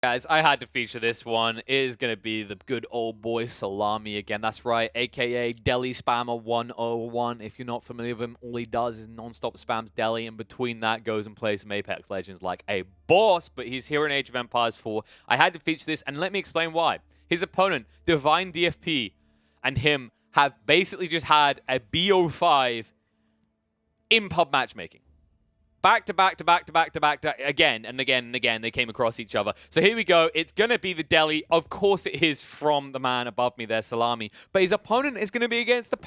Guys, I had to feature this one. It is going to be the good old boy Salami again. That's right, a.k.a. Delhi Spammer 101. If you're not familiar with him, all he does is non-stop spams Delhi, and between that goes and plays some Apex Legends like a boss, but he's here in Age of Empires 4. I had to feature this, and let me explain why. His opponent, Divine DFP, and him have basically just had a BO5 in pub matchmaking. Back to back to back to back to back to again and again and again, they came across each other. So here we go. It's going to be the Delhi. Of course it is from the man above me there, Salami. But his opponent is going to be against the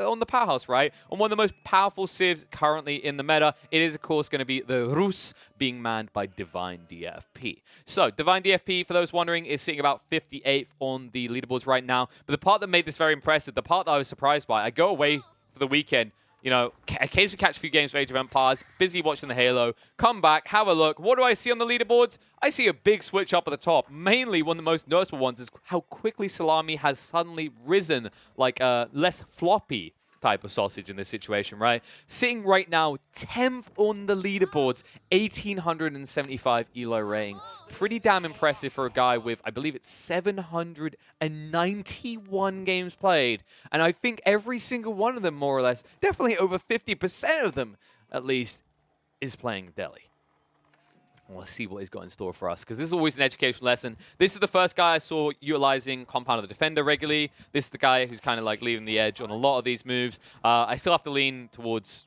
on the powerhouse, right? On one of the most powerful civs currently in the meta. It is, of course, going to be the Rus being manned by Divine DFP. So Divine DFP, for those wondering, is sitting about 58th on the leaderboards right now. But the part that made this very impressive, the part that I was surprised by, I go away for the weekend, you know, occasionally catch a few games of Age of Empires, busy watching the Halo, come back, have a look. What do I see on the leaderboards? I see a big switch up at the top. Mainly, one of the most noticeable ones is how quickly Salami has suddenly risen, like a less floppy type of sausage in this situation, right? Sitting right now 10th on the leaderboards, 1,875 elo rating. Pretty damn impressive for a guy with, I believe it's 791 games played. And I think every single one of them, more or less, definitely over 50% of them, at least, is playing Delhi. Let's see what he's got in store for us, because this is always an educational lesson. This is the first guy I saw utilizing Compound of the Defender regularly. This is the guy who's kind of like leaving the edge on a lot of these moves. I still have to lean towards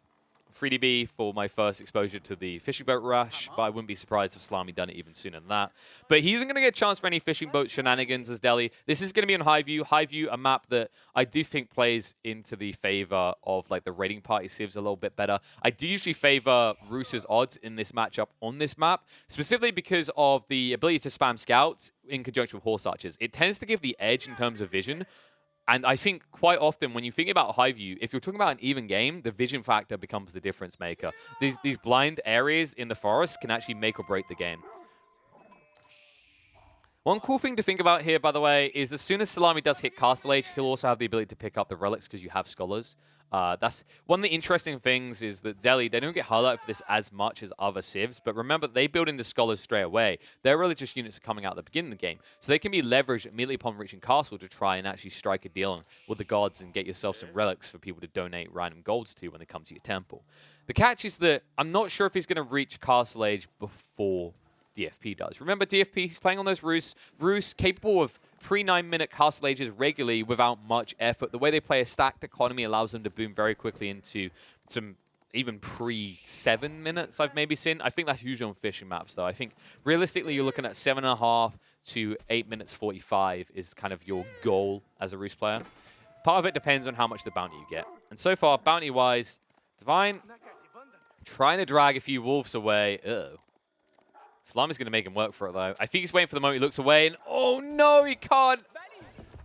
3DB for my first exposure to the fishing boat rush, but I wouldn't be surprised if Salami done it even sooner than that. But he isn't going to get a chance for any fishing boat shenanigans as Delhi. This is going to be on High View. High View, a map that I do think plays into the favor of like the raiding party civs a little bit better. I do usually favor Roos's odds in this matchup on this map, specifically because of the ability to spam scouts in conjunction with horse archers. It tends to give the edge in terms of vision. And I think quite often when you think about High View, if you're talking about an even game, the vision factor becomes the difference maker. These blind areas in the forest can actually make or break the game. One cool thing to think about here, by the way, is as soon as Salami does hit Castle Age, he'll also have the ability to pick up the relics because you have scholars. That's one of the interesting things is that Delhi, they don't get highlighted for this as much as other civs, but remember, they build in the scholars straight away. Their religious units are coming out at the beginning of the game, so they can be leveraged immediately upon reaching Castle to try and actually strike a deal with the gods and get yourself some relics for people to donate random golds to when they come to your temple. The catch is that I'm not sure if he's going to reach Castle Age before DFP does. Remember, DFP, he's playing on those Rus. Rus capable of pre-9-minute Castle Ages regularly without much effort. The way they play a stacked economy allows them to boom very quickly into some even pre-7 minutes I've maybe seen. I think that's usually on fishing maps, though. I think realistically you're looking at 7.5 to 8 minutes 45 is kind of your goal as a Rus player. Part of it depends on how much the bounty you get. And so far, bounty-wise, Divine trying to drag a few wolves away. Uh-oh. Salami's going to make him work for it, though. I think he's waiting for the moment he looks away, and oh no, he can't!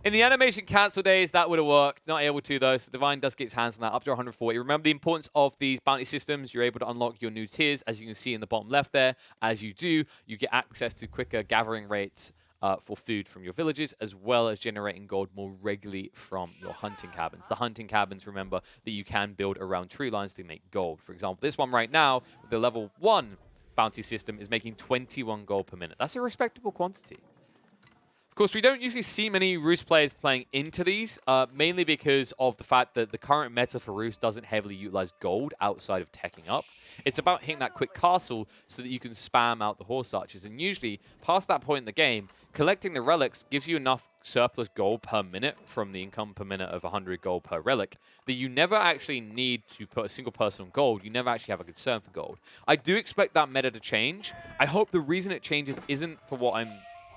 In the animation cancel days, that would have worked. Not able to, though, so Divine does get his hands on that, up to 140. Remember the importance of these bounty systems. You're able to unlock your new tiers, as you can see in the bottom left there. As you do, you get access to quicker gathering rates for food from your villages, as well as generating gold more regularly from your hunting cabins. The hunting cabins, remember, that you can build around tree lines to make gold. For example, this one right now, with the level 1 bounty system, is making 21 gold per minute. That's a respectable quantity. Of course, we don't usually see many Rus players playing into these, mainly because of the fact that the current meta for Rus doesn't heavily utilize gold outside of teching up. It's about hitting that quick castle so that you can spam out the horse archers. And usually, past that point in the game, collecting the relics gives you enough surplus gold per minute from the income per minute of 100 gold per relic that you never actually need to put a single person on gold. You never actually have a concern for gold. I do expect that meta to change. I hope the reason it changes isn't for what I'm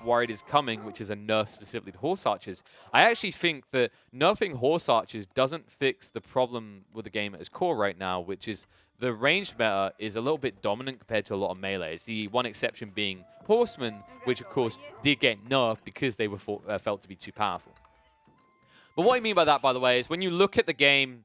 worried is coming, which is a nerf specifically to horse archers. I actually think that nerfing horse archers doesn't fix the problem with the game at its core right now, which is the ranged meta is a little bit dominant compared to a lot of melees. The one exception being horsemen, which of course did get nerfed because they were felt to be too powerful. But what I mean by that, by the way, is when you look at the game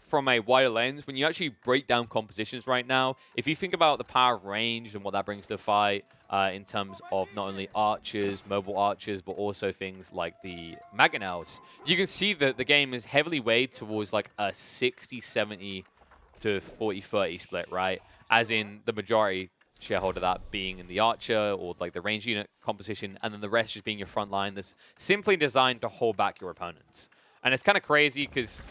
from a wider lens, when you actually break down compositions right now, if you think about the power of range and what that brings to the fight, in terms of not only archers, mobile archers, but also things like the mangonels, you can see that the game is heavily weighed towards like a 60-70 to 40-30 split, right? As in the majority shareholder that being in the archer or like the range unit composition, and then the rest just being your front line that's simply designed to hold back your opponents. And it's kind of crazy because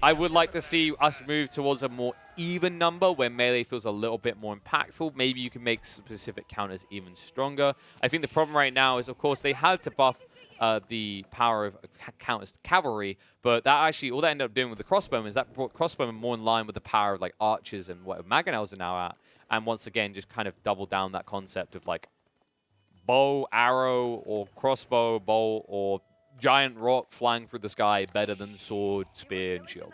I would like to see us move towards a more even number where melee feels a little bit more impactful. Maybe you can make specific counters even stronger. I think the problem right now is, of course, they had to buff the power of counters cavalry, but that actually, all that ended up doing with the crossbowmen is that brought crossbowmen more in line with the power of like archers and what mangonels are now at. And once again, just kind of double down that concept of like bow, arrow, or crossbow, bow, or giant rock flying through the sky better than sword, spear, and shield.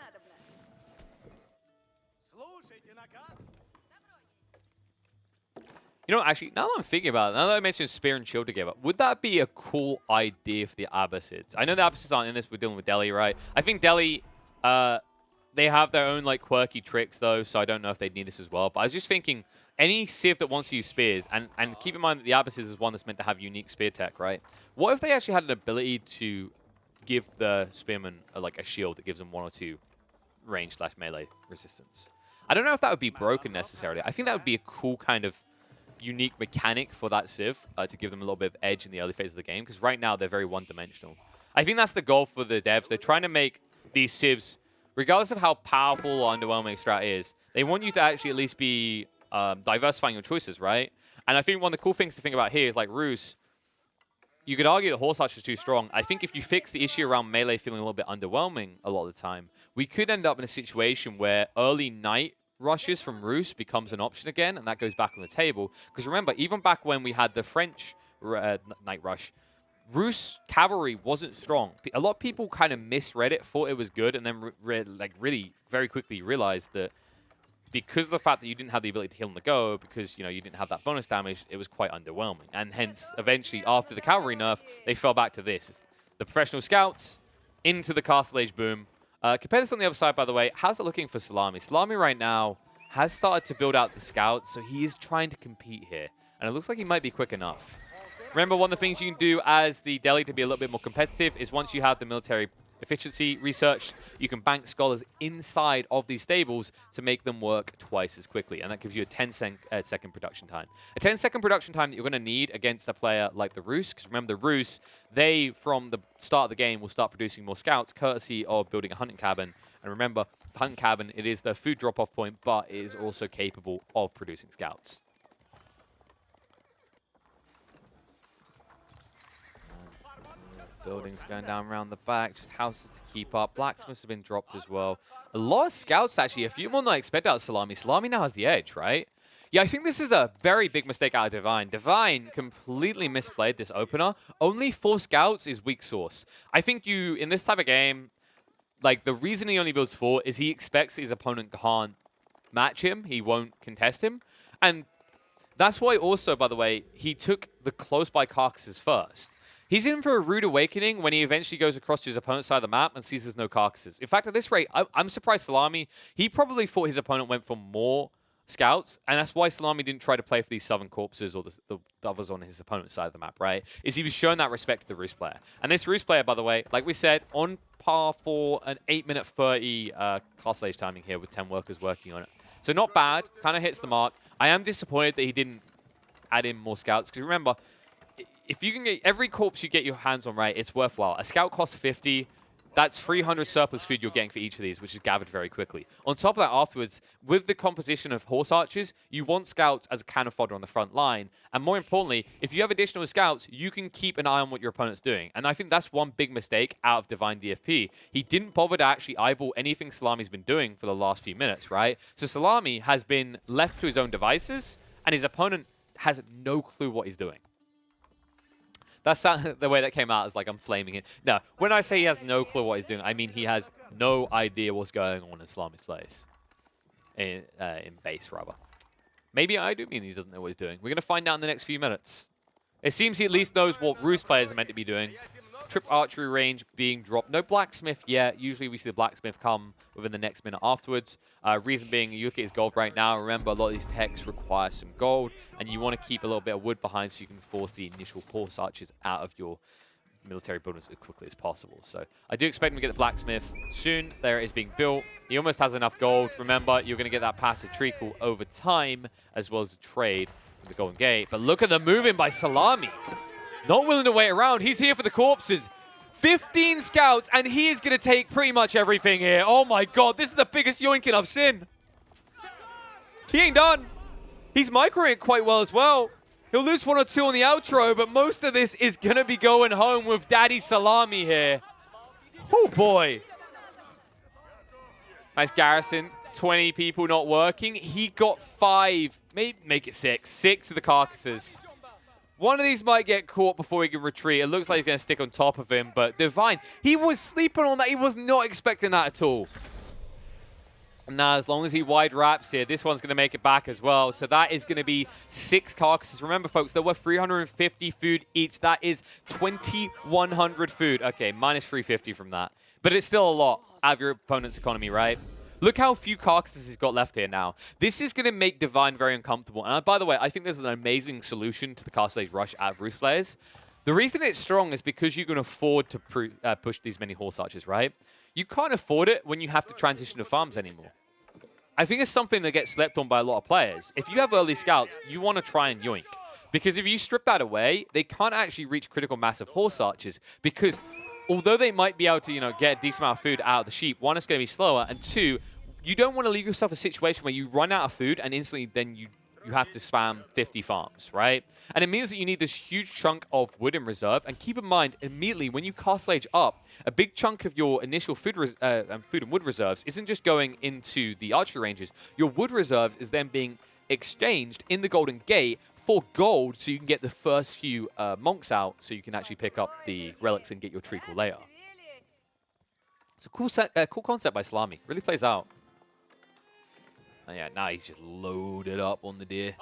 You know, actually, now that I'm thinking about it, now that I mentioned spear and shield together, would that be a cool idea for the Abbasids? I know the Abbasids aren't in this, we're dealing with Delhi, right? I think Delhi, they have their own like quirky tricks though, so I don't know if they'd need this as well. But I was just thinking, any Civ that wants to use spears, and keep in mind that the Abbasids is one that's meant to have unique spear tech, right? What if they actually had an ability to give the spearmen like a shield that gives them 1 or 2 range/melee resistance? I don't know if that would be broken necessarily. I think that would be a cool kind of unique mechanic for that Civ to give them a little bit of edge in the early phase of the game, because right now they're very one-dimensional. I think that's the goal for the devs. They're trying to make these Civs, regardless of how powerful or underwhelming strat is, they want you to actually at least be diversifying your choices, right? And I think one of the cool things to think about here is like Roos, you could argue that Horse Archer is too strong. I think if you fix the issue around melee feeling a little bit underwhelming a lot of the time, we could end up in a situation where early night rushes from Roos becomes an option again, and that goes back on the table. Because remember, even back when we had the French night rush, Roos cavalry wasn't strong. A lot of people kind of misread it, thought it was good, and then really very quickly realized that because of the fact that you didn't have the ability to heal on the go, because you didn't have that bonus damage, it was quite underwhelming. And hence, eventually, after the cavalry nerf, they fell back to this: the professional scouts into the Castle Age boom. Compare this on the other side, by the way. How's it looking for Salami? Salami right now has started to build out the scouts, so he is trying to compete here. And it looks like he might be quick enough. Remember, one of the things you can do as the Delhi to be a little bit more competitive is once you have the military efficiency research, you can bank scholars inside of these stables to make them work twice as quickly. And that gives you a 10-second production time. A 10-second production time that you're going to need against a player like the Roos, because remember, the Roos, they, from the start of the game, will start producing more scouts, courtesy of building a hunting cabin. And remember, the hunting cabin, it is the food drop-off point, but it is also capable of producing scouts. Buildings going down around the back, just houses to keep up. Blacksmiths have been dropped as well. A lot of scouts, actually. A few more than I expected out of Salami. Salami now has the edge, right? Yeah, I think this is a very big mistake out of Divine. Divine completely misplayed this opener. Only 4 scouts is weak source. I think you, in this type of game, like, the reason he only builds 4 is he expects his opponent can't match him. He won't contest him. And that's why also, by the way, he took the close-by carcasses first. He's in for a rude awakening when he eventually goes across to his opponent's side of the map and sees there's no carcasses. In fact, at this rate, I'm surprised Salami, he probably thought his opponent went for more scouts, and that's why Salami didn't try to play for these Southern Corpses or the others on his opponent's side of the map, right? Is he was showing that respect to the Roos player. And this Roos player, by the way, like we said, on par for an 8-minute 30 Castle Age timing here with 10 workers working on it. So not bad, kind of hits the mark. I am disappointed that he didn't add in more scouts, because remember, if you can get every corpse you get your hands on right, it's worthwhile. A scout costs 50. That's 300 surplus food you're getting for each of these, which is gathered very quickly. On top of that, afterwards, with the composition of horse archers, you want scouts as a cannon fodder on the front line. And more importantly, if you have additional scouts, you can keep an eye on what your opponent's doing. And I think that's one big mistake out of Divine DFP. He didn't bother to actually eyeball anything Salami's been doing for the last few minutes, right? So Salami has been left to his own devices, and his opponent has no clue what he's doing. That's the way that came out is like I'm flaming it. No, when I say he has no clue what he's doing, I mean he has no idea what's going on in Salami's place. In base, rather. Maybe I do mean he doesn't know what he's doing. We're going to find out in the next few minutes. It seems he at least knows what Roos players are meant to be doing. Trip archery range being dropped. No blacksmith yet. Usually we see the blacksmith come within the next minute afterwards. Reason being, you look at his gold right now. Remember, a lot of these techs require some gold, and you want to keep a little bit of wood behind so you can force the initial horse archers out of your military buildings as quickly as possible. So I do expect him to get the blacksmith soon. There it is being built. He almost has enough gold. Remember, you're going to get that passive treacle over time, as well as the trade the Golden Gate. But look at the moving by Salami. Not willing to wait around. He's here for the corpses. 15 scouts, and he is going to take pretty much everything here. Oh my god, this is the biggest yoinking I've seen. He ain't done. He's microing it quite well as well. He'll lose 1 or 2 on the outro, but most of this is going to be going home with Daddy Salami here. Oh boy. Nice garrison. 20 people not working. He got 5. Maybe make it 6. 6 of the carcasses. One of these might get caught before he can retreat. It looks like he's going to stick on top of him, but Divine, he was sleeping on that. He was not expecting that at all. Now, as long as he wide wraps here, this one's going to make it back as well. So that is going to be 6 carcasses. Remember, folks, there were 350 food each. That is 2,100 food. Okay, minus 350 from that. But it's still a lot out of your opponent's economy, right? Look how few carcasses he's got left here now. This is going to make Divine very uncomfortable. And by the way, I think there's an amazing solution to the Castle Age rush out of Roost players. The reason it's strong is because you can afford to push these many horse archers, right? You can't afford it when you have to transition to farms anymore. I think it's something that gets slept on by a lot of players. If you have early scouts, you want to try and yoink. Because if you strip that away, they can't actually reach critical mass of horse archers. Because although they might be able to, get a decent amount of food out of the sheep, 1, it's going to be slower, and 2, you don't want to leave yourself a situation where you run out of food and instantly then you have to spam 50 farms, right? And it means that you need this huge chunk of wood in reserve. And keep in mind, immediately when you Castle Age up, a big chunk of your initial food and wood reserves isn't just going into the archery ranges. Your wood reserves is then being exchanged in the Golden Gate for gold, so you can get the first few monks out, so you can actually pick up the relics and get your treacle later. It's a cool concept by Salami. Really plays out. And yeah, now he's just loaded up on the deer.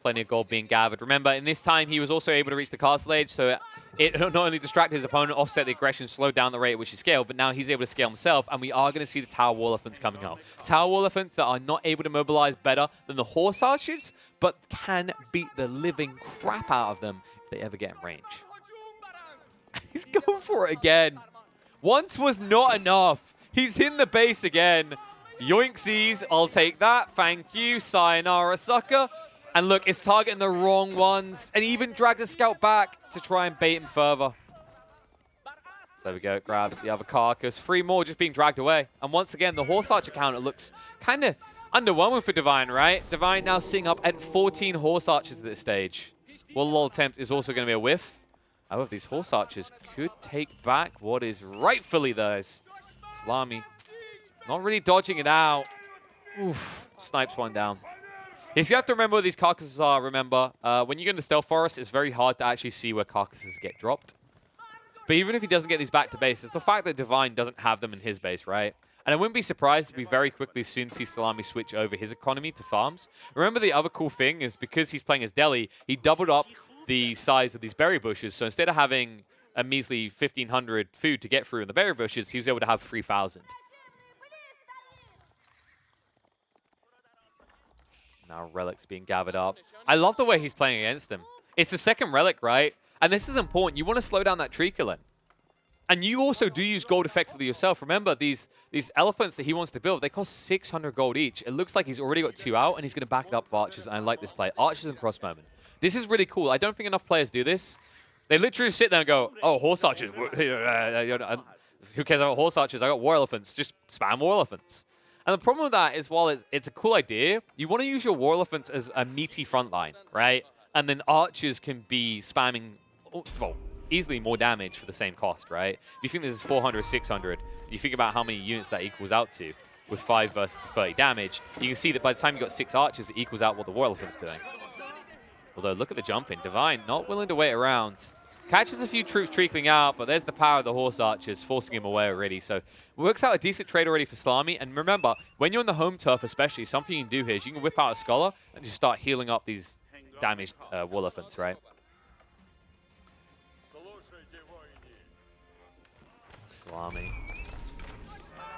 Plenty of gold being gathered. Remember, in this time, he was also able to reach the Castle Age, so it not only distracted his opponent, offset the aggression, slowed down the rate at which he scaled, but now he's able to scale himself, and we are going to see the Tower War Elephants coming out. Tower War Elephants that are not able to mobilize better than the Horse Archers, but can beat the living crap out of them if they ever get in range. He's going for it again. Once was not enough. He's in the base again. Yoinksies, I'll take that. Thank you. Sayonara, sucker. And look, it's targeting the wrong ones. And he even drags a scout back to try and bait him further. So there we go. Grabs the other carcass. 3 more just being dragged away. And once again, the Horse Archer counter looks kind of underwhelming for Divine, right? Divine now sitting up at 14 Horse Archers at this stage. One little attempt is also going to be a whiff. However, these Horse Archers could take back what is rightfully theirs. Salami not really dodging it out. Oof, snipes one down. He's going to have to remember where these carcasses are, remember. When you go into Stealth Forest, it's very hard to actually see where carcasses get dropped. But even if he doesn't get these back to base, it's the fact that Divine doesn't have them in his base, right? And I wouldn't be surprised if we very quickly soon see Salami switch over his economy to farms. Remember, the other cool thing is because he's playing as Delhi, he doubled up the size of these berry bushes. So instead of having a measly 1,500 food to get through in the berry bushes, he was able to have 3,000. Now relics being gathered up. I love the way he's playing against them. It's the second relic, right? And this is important. You want to slow down that treacle in. And you also do use gold effectively yourself. Remember, these elephants that he wants to build, they cost 600 gold each. It looks like he's already got 2 out, and he's going to back it up with archers. And I like this play. Archers and crossbowmen. This is really cool. I don't think enough players do this. They literally sit there and go, oh, horse archers. Who cares about horse archers? I got war elephants. Just spam war elephants. And the problem with that is, while it's a cool idea, you want to use your war elephants as a meaty front line, right? And then archers can be spamming, well, easily more damage for the same cost, right? If you think this is 400, 600, you think about how many units that equals out to with 5 versus 30 damage, you can see that by the time you got 6 archers, it equals out what the war elephant's doing. Although, look at the jump in. Divine not willing to wait around. Catches a few troops trickling out, but there's the power of the horse archers forcing him away already. So works out a decent trade already for Salami. And remember, when you're on the home turf especially, something you can do here is you can whip out a scholar and just start healing up these damaged war elephants, right? Salami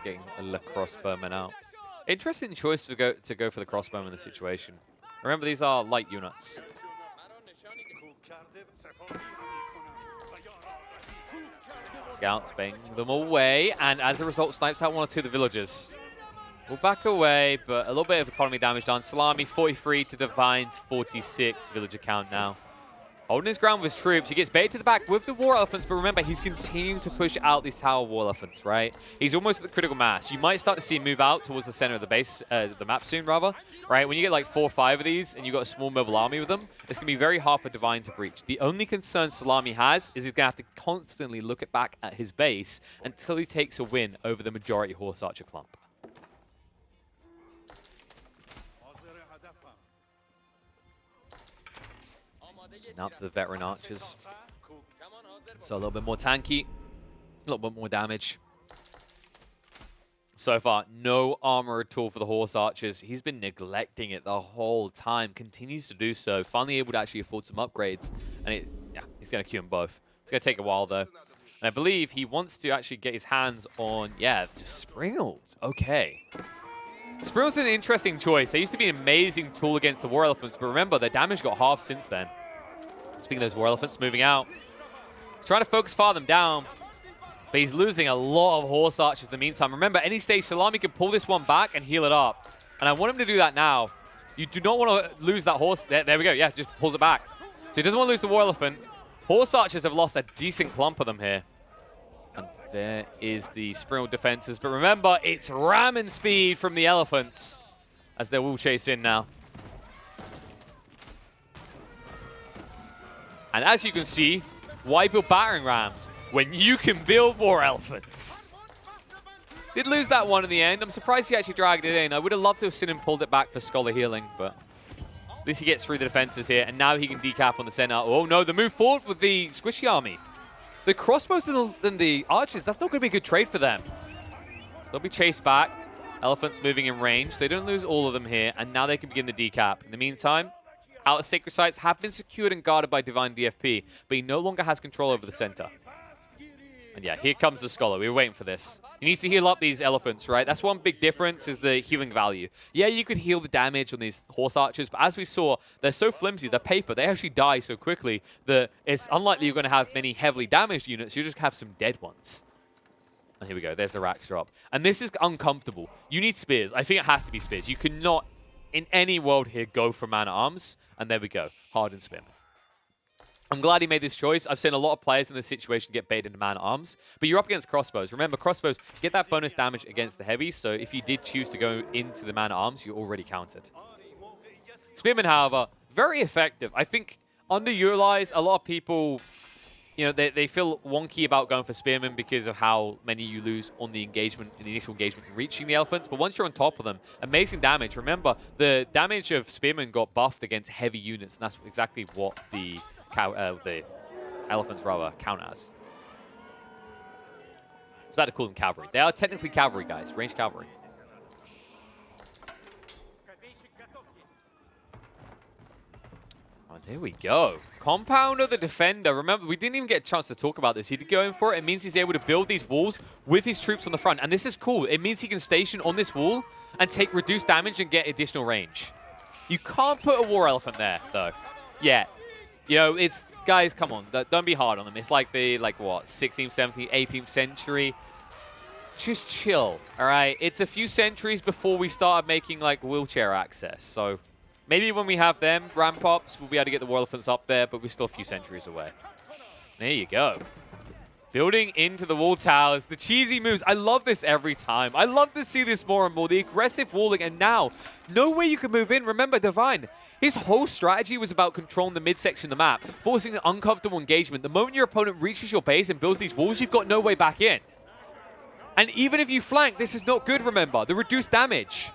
getting a crossbowman out. Interesting choice to go for the crossbowman in this situation. Remember, these are light units. Scouts bang them away, and as a result, snipes out 1 or 2 of the villagers. We'll back away, but a little bit of economy damage done. Salami 43 to Divine's 46 villager count now. Holding his ground with his troops. He gets baited to the back with the War Elephants, but remember, he's continuing to push out these Tower War Elephants, right? He's almost at the critical mass. You might start to see him move out towards the center of the base, the map soon, rather, right? When you get like 4 or 5 of these and you've got a small mobile army with them, it's going to be very hard for Divine to breach. The only concern Salami has is he's going to have to constantly look back at his base until he takes a win over the majority Horse Archer clump. Now to the veteran archers. So a little bit more tanky, a little bit more damage. So far, no armor at all for the horse archers. He's been neglecting it the whole time, continues to do so. Finally able to actually afford some upgrades. And he's going to queue them both. It's going to take a while, though. And I believe he wants to actually get his hands on, just Springald. Okay. Springald's an interesting choice. They used to be an amazing tool against the War Elephants, but remember, their damage got halved since then. Speaking of those War Elephants moving out, he's trying to focus far them down, but he's losing a lot of Horse Archers in the meantime. Remember, any stage, Salami can pull this one back and heal it up. And I want him to do that now. You do not want to lose that horse. There we go. Yeah, just pulls it back. So he doesn't want to lose the War Elephant. Horse Archers have lost a decent clump of them here. And there is the Springald defenses. But remember, it's ramming speed from the Elephants as they will chase in now. And as you can see, why build battering rams when you can build War Elephants? Did lose that one in the end. I'm surprised he actually dragged it in. I would have loved to have seen him pulled it back for Scholar healing, but at least he gets through the defenses here, and now he can decap on the center. Oh no, the move forward with the squishy army. The crossbows than the archers, that's not going to be a good trade for them. So they'll be chased back. Elephants moving in range. They don't lose all of them here, and now they can begin the decap. In the meantime, Outer Sacred Sites have been secured and guarded by Divine DFP, but he no longer has control over the center. And yeah, here comes the Scholar. We were waiting for this. He needs to heal up these elephants, right? That's one big difference, is the healing value. Yeah, you could heal the damage on these horse archers, but as we saw, they're so flimsy, they're paper, they actually die so quickly that it's unlikely you're going to have many heavily damaged units. You just have some dead ones. And here we go. There's the Rax drop. And this is uncomfortable. You need spears. I think it has to be spears. You cannot, in any world here, go for man-at-arms. And there we go. Hardened Spearman. I'm glad he made this choice. I've seen a lot of players in this situation get baited into man-at-arms. But you're up against crossbows. Remember, crossbows get that bonus damage against the heavies. So if you did choose to go into the man-at-arms, you're already countered. Spearman, however, very effective. I think underutilized. A lot of people, you know, they feel wonky about going for Spearman because of how many you lose on the engagement, in the initial engagement, reaching the elephants. But once you're on top of them, amazing damage. Remember, the damage of Spearman got buffed against heavy units, and that's exactly what the elephants rather count as. It's about to call them cavalry. They are technically cavalry, guys. Ranged cavalry. Oh, there we go. Compounder the Defender. Remember, we didn't even get a chance to talk about this. He did go in for it. It means he's able to build these walls with his troops on the front. And this is cool. It means he can station on this wall and take reduced damage and get additional range. You can't put a War Elephant there, though. Yeah. You know, it's... Guys, come on. Don't be hard on them. It's like the, what, 16th, 17th, 18th century. Just chill, all right? It's a few centuries before we started making, like, wheelchair access. So maybe when we have them, ramp-ups, we'll be able to get the War Elephants up there, but we're still a few centuries away. There you go. Building into the wall towers. The cheesy moves. I love this every time. I love to see this more and more. The aggressive walling, and now, no way you can move in. Remember, Divine, his whole strategy was about controlling the midsection of the map, forcing an uncomfortable engagement. The moment your opponent reaches your base and builds these walls, you've got no way back in. And even if you flank, this is not good, remember. The reduced damage.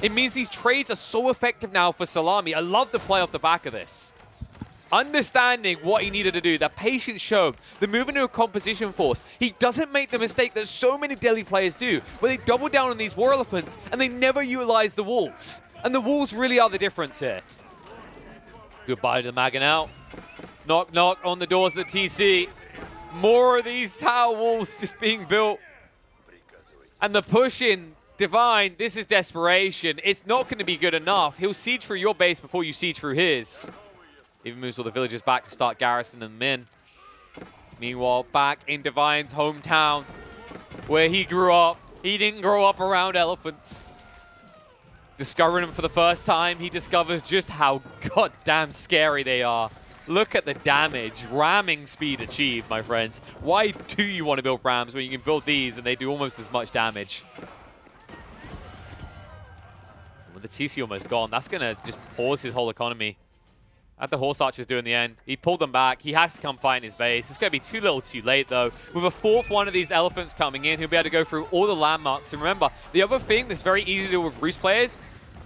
It means these trades are so effective now for Salami. I love the play off the back of this. Understanding what he needed to do, the patience showed, the move into a composition force. He doesn't make the mistake that so many Delhi players do, where they double down on these War Elephants and they never utilize the walls. And the walls really are the difference here. Goodbye to the Maga now. Knock, knock on the doors of the TC. More of these tower walls just being built. And the push in, Divine, this is desperation. It's not going to be good enough. He'll siege through your base before you siege through his. Even moves all the villagers back to start garrisoning them in. Meanwhile, back in Divine's hometown, where he grew up. He didn't grow up around elephants. Discovering them for the first time, he discovers just how goddamn scary they are. Look at the damage. Ramming speed achieved, my friends. Why do you want to build rams when you can build these and they do almost as much damage? With the TC almost gone, that's going to just pause his whole economy. At the Horse Archers do in the end. He pulled them back. He has to come fight in his base. It's going to be too little too late, though. With a fourth one of these elephants coming in, he'll be able to go through all the landmarks. And remember, the other thing that's very easy to do with Roost players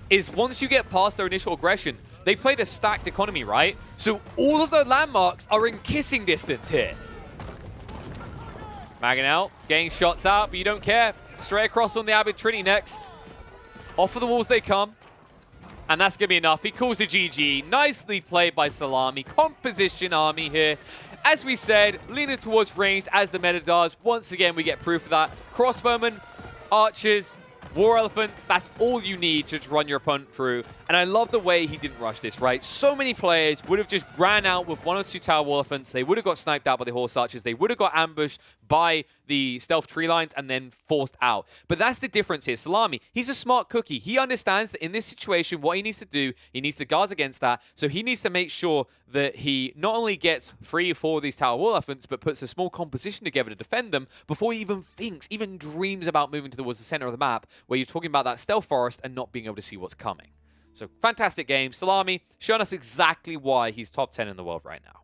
is once you get past their initial aggression, they played a stacked economy, right? So all of the landmarks are in kissing distance here. Magging out, getting shots out, but you don't care. Straight across on the Abbot Trinity next. Off of the walls they come. And that's going to be enough. He calls it GG. Nicely played by Salami. Composition army here. As we said, leaning towards ranged as the meta does. Once again, we get proof of that. Crossbowmen, archers, war elephants, that's all you need to just run your opponent through. And I love the way he didn't rush this, right? So many players would have just ran out with 1 or 2 tower war elephants. They would have got sniped out by the horse archers. They would have got ambushed by the stealth tree lines and then forced out. But that's the difference here. Salami, he's a smart cookie. He understands that in this situation, what he needs to do, he needs to guard against that. So he needs to make sure that he not only gets 3 or 4 of these tower war elephants, but puts a small composition together to defend them before he even thinks, even dreams about moving towards the center of the map, where you're talking about that stealth forest and not being able to see what's coming. So fantastic game. Salami showing us exactly why he's top 10 in the world right now.